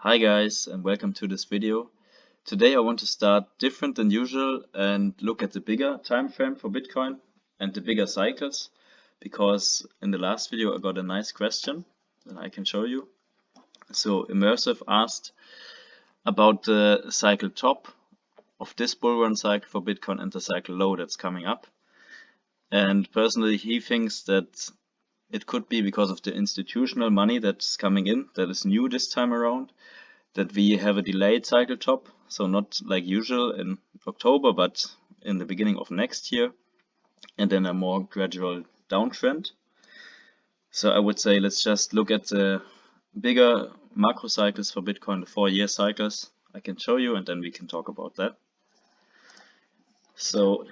Hi guys, and welcome to this video. Today I want to start different than usual and look at the bigger time frame for Bitcoin and the bigger cycles, because in the last video I got a nice question that I can show you. So Immersive asked about the cycle top of this bull run cycle for Bitcoin and the cycle low that's coming up. And personally he thinks that it could be because of the institutional money that's coming in, that is new this time around, that we have a delayed cycle top, so not like usual in October, but in the beginning of next year, and then a more gradual downtrend. So I would say let's just look at the bigger macro cycles for Bitcoin, the 4-year cycles I can show you, and then we can talk about that. So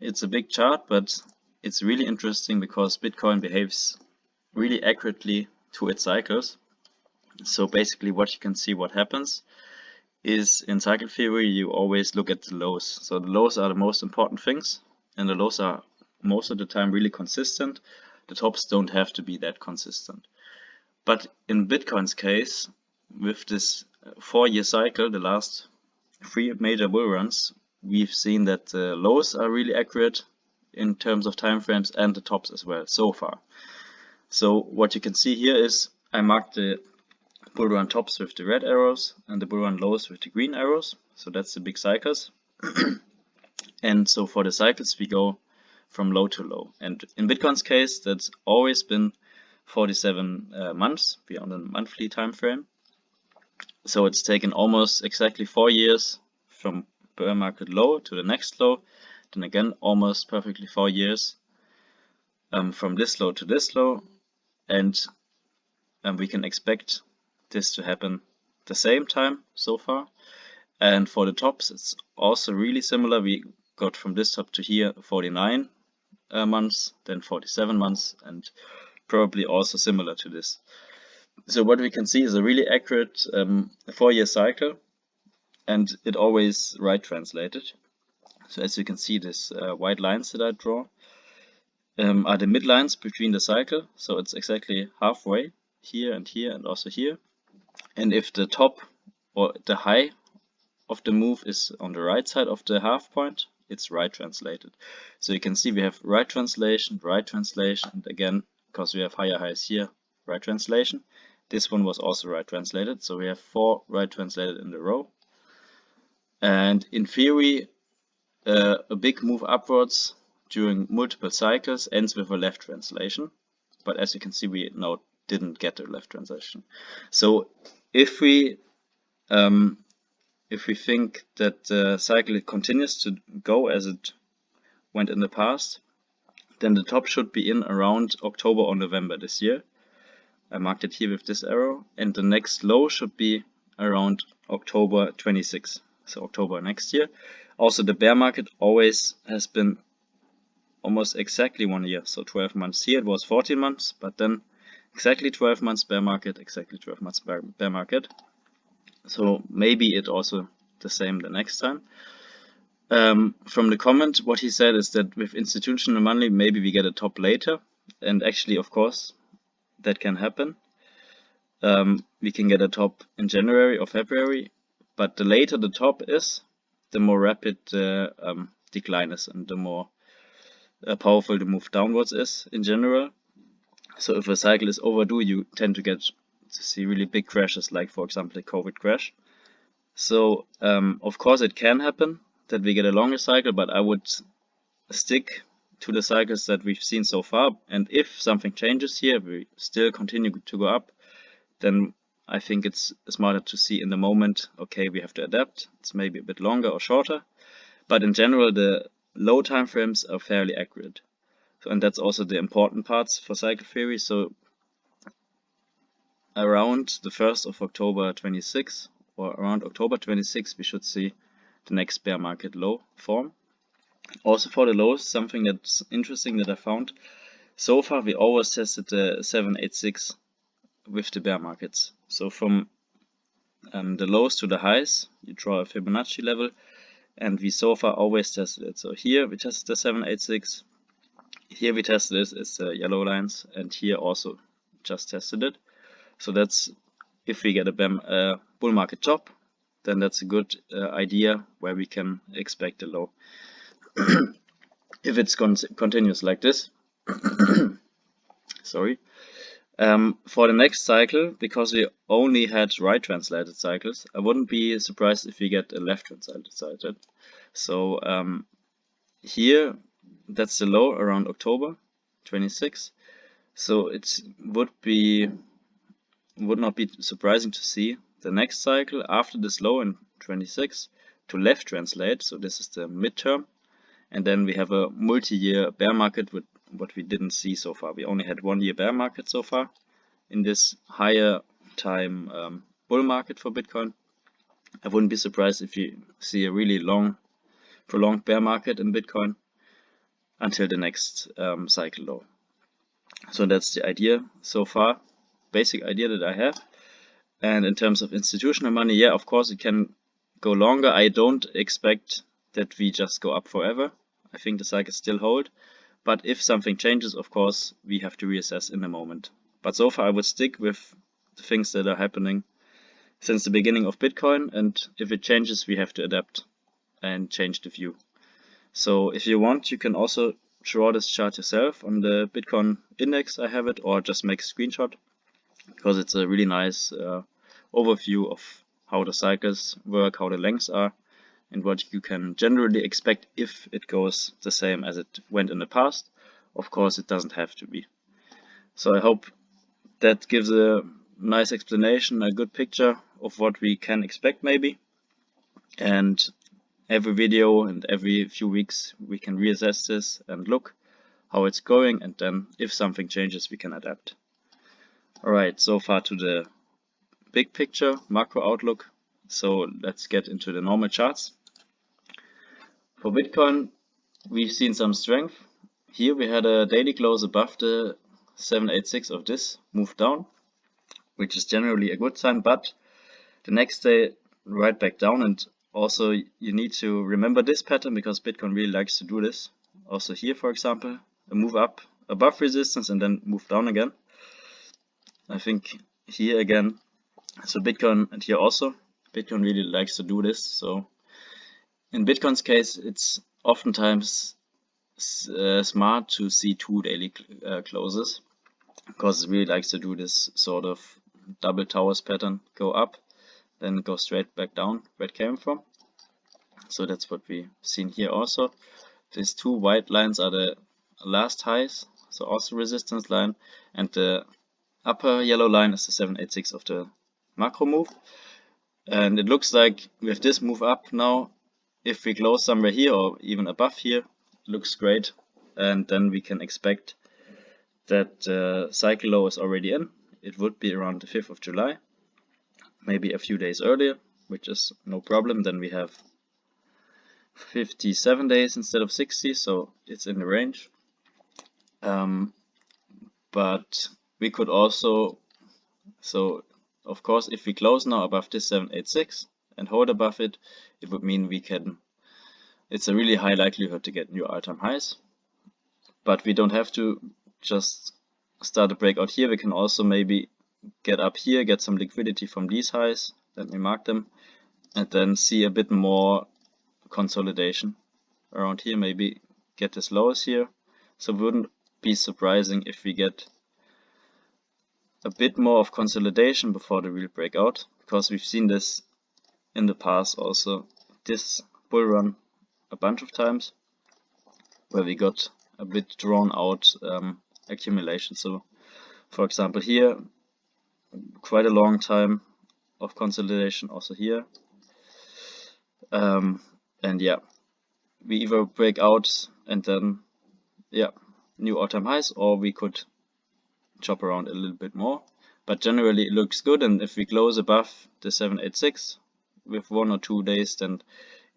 it's a big chart, but it's really interesting because Bitcoin behaves really accurately to its cycles. So basically what you can see what happens is in cycle theory you always look at the lows. So the lows are the most important things, and the lows are most of the time really consistent. The tops don't have to be that consistent. But in Bitcoin's case, with this 4-year cycle, the last 3 major bull runs, we've seen that the lows are really accurate in terms of time frames and the tops as well so far. So what you can see here is I marked the bull run tops with the red arrows and the bull run lows with the green arrows. So that's the big cycles. And so for the cycles we go from low to low. And in Bitcoin's case that's always been 47 months. We are on a monthly time frame. So it's taken almost exactly 4 years from bear market low to the next low. Then again almost perfectly 4 years from this low to this low. And we can expect this to happen the same time so far. And for the tops it's also really similar. We got from this top to here 49 months, then 47 months, and probably also similar to this. So what we can see is a really accurate 4-year cycle, and it always right translated. So as you can see, this white lines that I draw are the midlines between the cycle. So it's exactly halfway here and also here. And if the top or the high of the move is on the right side of the half point, it's right translated. So you can see we have right translation, and again, because we have higher highs here, right translation. This one was also right translated, so we have 4 right translated in a row. And in theory, a big move upwards during multiple cycles ends with a left translation. But as you can see, we now didn't get a left translation. So if we think that the cycle continues to go as it went in the past, then the top should be in around October or November this year. I marked it here with this arrow, and the next low should be around October 26, so October next year. Also the bear market always has been almost exactly 1 year, so 12 months. Here it was 14 months, but then exactly 12 months bear market, exactly 12 months bear market. So maybe it also the same the next time. From the comment, what he said is that with institutional money, maybe we get a top later. And actually, of course, that can happen. We can get a top in January or February, but the later the top is, the more rapid the decline is and the more powerful the move downwards is in general. So if a cycle is overdue, you tend to see really big crashes, like for example the COVID crash. So of course it can happen that we get a longer cycle, but I would stick to the cycles that we've seen so far. And if something changes here, we still continue to go up, then I think it's smarter to see in the moment, okay, we have to adapt. It's maybe a bit longer or shorter, but in general the low time frames are fairly accurate. So, and that's also the important parts for cycle theory. So around the 1st of October 26 or around October 26 we should see the next bear market low form. Also for the lows, something that's interesting that I found, so far we always tested the 786 with the bear markets. So from the lows to the highs, you draw a Fibonacci level, and we so far always tested it. So here we tested the 786, here we tested it, it's the yellow lines, and here also just tested it. So that's if we get a bull market top, then that's a good idea where we can expect a low. If it's continues like this, sorry, for the next cycle, because we only had right translated cycles, I wouldn't be surprised if we get a left translated cycle. So here, that's the low around October 26. So it would not be surprising to see the next cycle after this low in 26 to left translate. So this is the midterm, and then we have a multi-year bear market with what we didn't see so far. We only had 1 year bear market so far in this higher time bull market for Bitcoin. I wouldn't be surprised if you see a really long, prolonged bear market in Bitcoin until the next cycle low. So that's the idea so far, basic idea that I have. And in terms of institutional money, yeah, of course it can go longer. I don't expect that we just go up forever. I think the cycle still hold. But if something changes, of course, we have to reassess in a moment. But so far I would stick with the things that are happening since the beginning of Bitcoin, and if it changes, we have to adapt and change the view. So if you want, you can also draw this chart yourself on the Bitcoin index. I have it, or just make a screenshot, because it's a really nice overview of how the cycles work, how the lengths are, and what you can generally expect if it goes the same as it went in the past. Of course, it doesn't have to be. So I hope that gives a nice explanation, a good picture of what we can expect maybe. And every video and every few weeks we can reassess this and look how it's going, and then if something changes we can adapt. Alright, so far to the big picture, macro outlook. So let's get into the normal charts. For Bitcoin, we've seen some strength. Here we had a daily close above the 786 of this, move down, which is generally a good sign, but the next day right back down. And also you need to remember this pattern, because Bitcoin really likes to do this. Also here, for example, a move up above resistance and then move down again. I think here again, so Bitcoin, and here also, Bitcoin really likes to do this. So in Bitcoin's case, it's oftentimes smart to see 2 daily closes, because it really likes to do this sort of double towers pattern, go up, then go straight back down where it came from. So that's what we've seen here also. These 2 white lines are the last highs, so also resistance line, and the upper yellow line is the 786 of the macro move. And it looks like with this move up now, if we close somewhere here or even above here, it looks great, and then we can expect that the cycle low is already in. It would be around the 5th of July, maybe a few days earlier, which is no problem. Then we have 57 days instead of 60, so it's in the range. But we could also, so of course if we close now above this 786 and hold above it, it would mean we can, it's a really high likelihood to get new all-time highs. But we don't have to just start a breakout here. We can also maybe get up here, get some liquidity from these highs, let me mark them, and then see a bit more consolidation around here, maybe get as low as here. So it wouldn't be surprising if we get a bit more of consolidation before the real breakout, because we've seen this in the past also, this bull run a bunch of times, where we got a bit drawn out accumulation. So for example here, quite a long time of consolidation also here. And yeah, we either break out and then, yeah, new all-time highs, or we could chop around a little bit more. But generally it looks good, and if we close above the 786 with 1 or 2 days, then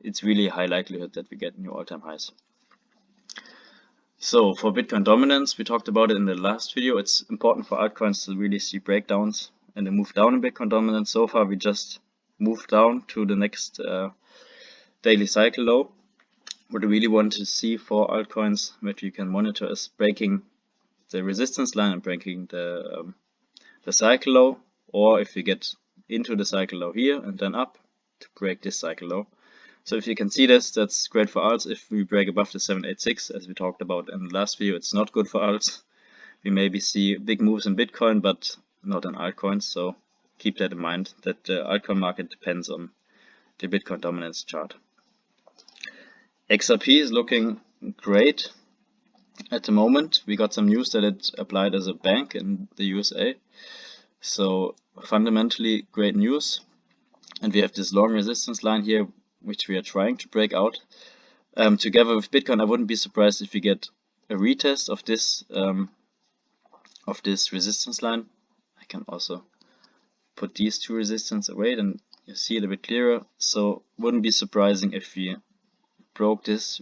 it's really high likelihood that we get new all-time highs. So for Bitcoin dominance, we talked about it in the last video. It's important for altcoins to really see breakdowns and a move down in Bitcoin dominance. So far we just moved down to the next daily cycle low. What I really want to see for altcoins that you can monitor is breaking the resistance line and breaking the cycle low or if we get into the cycle low here and then up to break this cycle low. So if you can see this, that's great for alts. If we break above the 786, as we talked about in the last video, it's not good for alts. We maybe see big moves in Bitcoin, but not in altcoins, so keep that in mind, that the altcoin market depends on the Bitcoin dominance chart. XRP is looking great at the moment. We got some news that it applied as a bank in the USA, so fundamentally great news. And we have this long resistance line here, which we are trying to break out. Together with Bitcoin, I wouldn't be surprised if we get a retest of this resistance line. I can also put these two resistance away, then you see it a bit clearer. So wouldn't be surprising if we broke this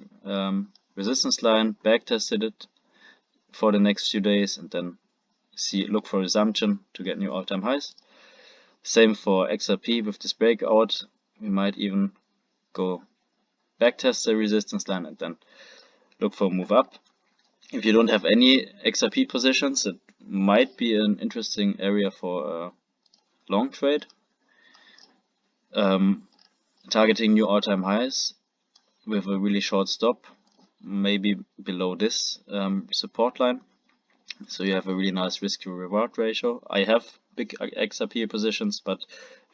resistance line, backtested it for the next few days, and then look for resumption to get new all-time highs. Same for XRP with this breakout. We might even go backtest the resistance line and then look for a move up. If you don't have any XRP positions, it might be an interesting area for a long trade. Targeting new all-time highs with a really short stop, maybe below this support line. So you have a really nice risk to reward ratio. I have big XRP positions, but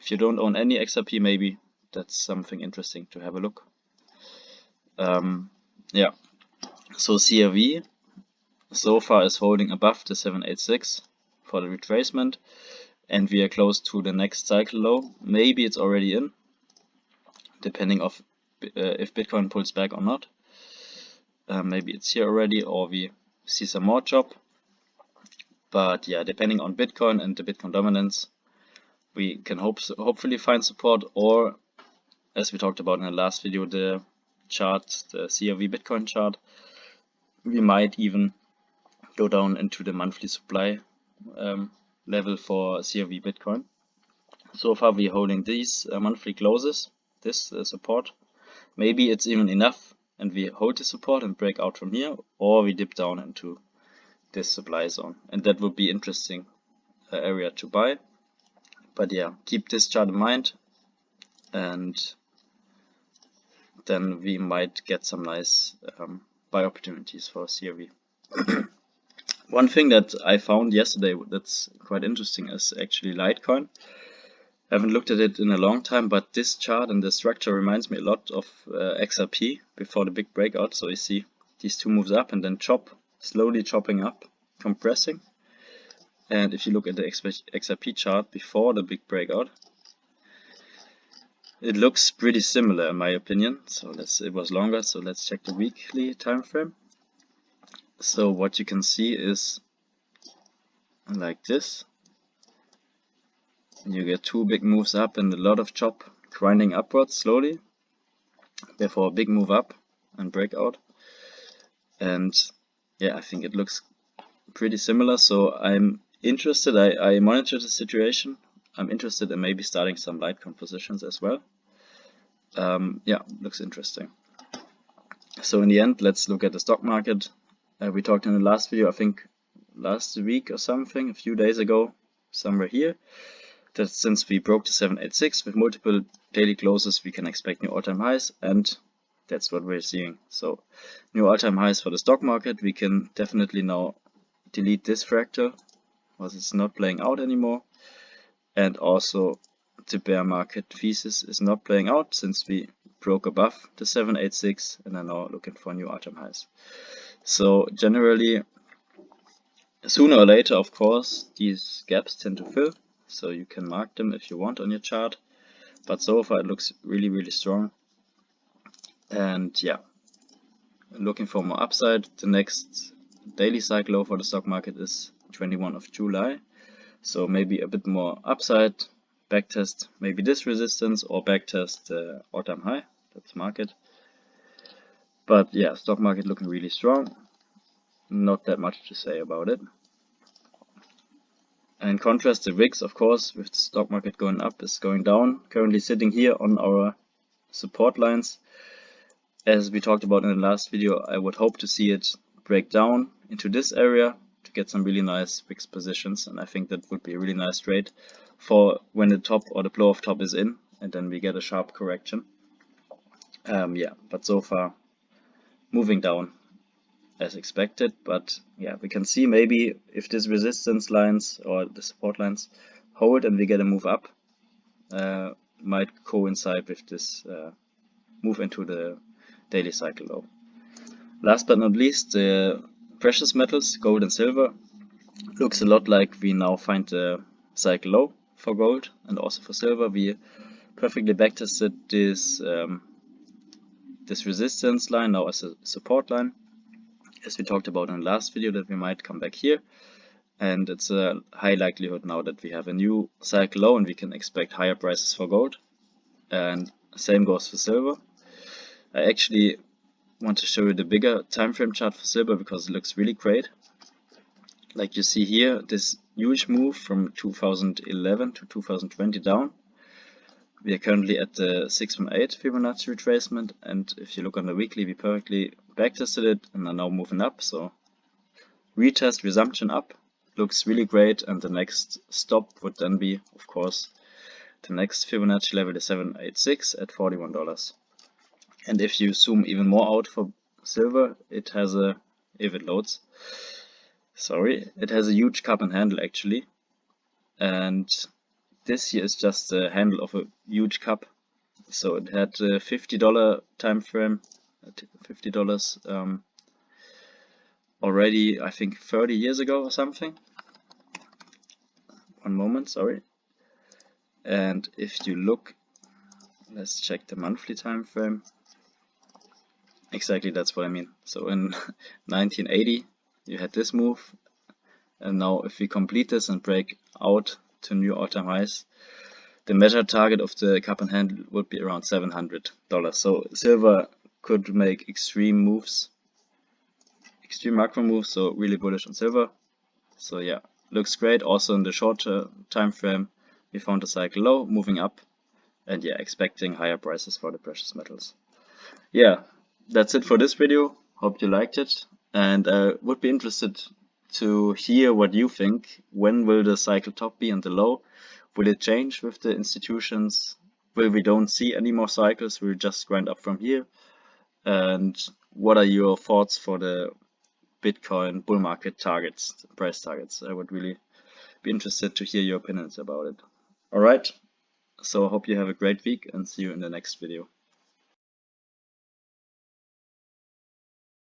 if you don't own any XRP, maybe that's something interesting to have a look. Yeah, so CRV so far is holding above the 786 for the retracement, and we are close to the next cycle low. Maybe it's already in, depending of if Bitcoin pulls back or not. Maybe it's here already, or we see some more chop. But yeah, depending on Bitcoin and the Bitcoin dominance, we can hopefully find support, or as we talked about in the last video, the chart, the CRV Bitcoin chart, we might even go down into the monthly supply level for CRV Bitcoin. So far we're holding these monthly closes, this support. Maybe it's even enough and we hold the support and break out from here, or we dip down into this supply zone, and that would be interesting area to buy. But yeah, keep this chart in mind, and then we might get some nice buy opportunities for CRV. One thing that I found yesterday that's quite interesting is actually Litecoin. I haven't looked at it in a long time, but this chart and the structure reminds me a lot of XRP before the big breakout. So you see these two moves up and then slowly chopping up, compressing. And if you look at the XRP chart before the big breakout, it looks pretty similar in my opinion. So it was longer, so let's check the weekly time frame. So what you can see is like this. You get two big moves up and a lot of chop grinding upwards slowly before a big move up and breakout. And yeah, I think it looks pretty similar. So I'm interested. I monitor the situation. I'm interested in maybe starting some Litecoin positions as well. Yeah, looks interesting. So in the end, let's look at the stock market. We talked in the last video, I think last week or something, a few days ago, somewhere here, that since we broke the 786 with multiple daily closes, we can expect new all-time highs, and that's what we're seeing. So new all-time highs for the stock market. We can definitely now delete this fractal because it's not playing out anymore, and also the bear market thesis is not playing out since we broke above the 786 and are now looking for new all-time highs. So generally, sooner or later, of course, these gaps tend to fill, so you can mark them if you want on your chart, but so far it looks really, really strong. And yeah, looking for more upside. The next daily cycle low for the stock market is 21 of July, so maybe a bit more upside, backtest maybe this resistance, or backtest the all-time high. That's market. But yeah, stock market looking really strong. Not that much to say about it. In contrast, the VIX, of course, with the stock market going up, is going down. Currently sitting here on our support lines. As we talked about in the last video, I would hope to see it break down into this area to get some really nice VIX positions, and I think that would be a really nice trade for when the top or the blow of top is in, and then we get a sharp correction. Yeah, but so far moving down as expected. But yeah, we can see maybe if this resistance lines or the support lines hold and we get a move up, might coincide with this move into the daily cycle low. Last but not least, the precious metals, gold and silver, looks a lot like we now find the cycle low for gold and also for silver. We perfectly backtested this this resistance line now as a support line, as we talked about in the last video, that we might come back here, and it's a high likelihood now that we have a new cycle low and we can expect higher prices for gold, and same goes for silver. I actually want to show you the bigger time frame chart for silver because it looks really great. Like you see here, this huge move from 2011 to 2020 down. We are currently at the 618 Fibonacci retracement, and if you look on the weekly, we perfectly backtested it and are now moving up. So retest, resumption up, looks really great, and the next stop would then be, of course, the next Fibonacci level, the 786 at $41. And if you zoom even more out for silver, it has a, if it loads, sorry, it has a huge cup and handle actually, and this here is just the handle of a huge cup. So it had a $50 time frame, $50 already, I think 30 years ago or something. One moment, sorry. And if you look, let's check the monthly time frame. Exactly, that's what I mean. So in 1980, you had this move, and now if we complete this and break out to new all-time highs, the measured target of the cup and handle would be around $700. So silver could make extreme moves, extreme macro moves, so really bullish on silver. So yeah, looks great. Also in the shorter time frame, we found a cycle low, moving up, and yeah, expecting higher prices for the precious metals. Yeah, that's it for this video. Hope you liked it, and would be interested to hear what you think. When will the cycle top be and the low? Will it change with the institutions? Will we don't see any more cycles? Will we just grind up from here? And what are your thoughts for the Bitcoin bull market targets, price targets? I would really be interested to hear your opinions about it. Alright, so I hope you have a great week and see you in the next video.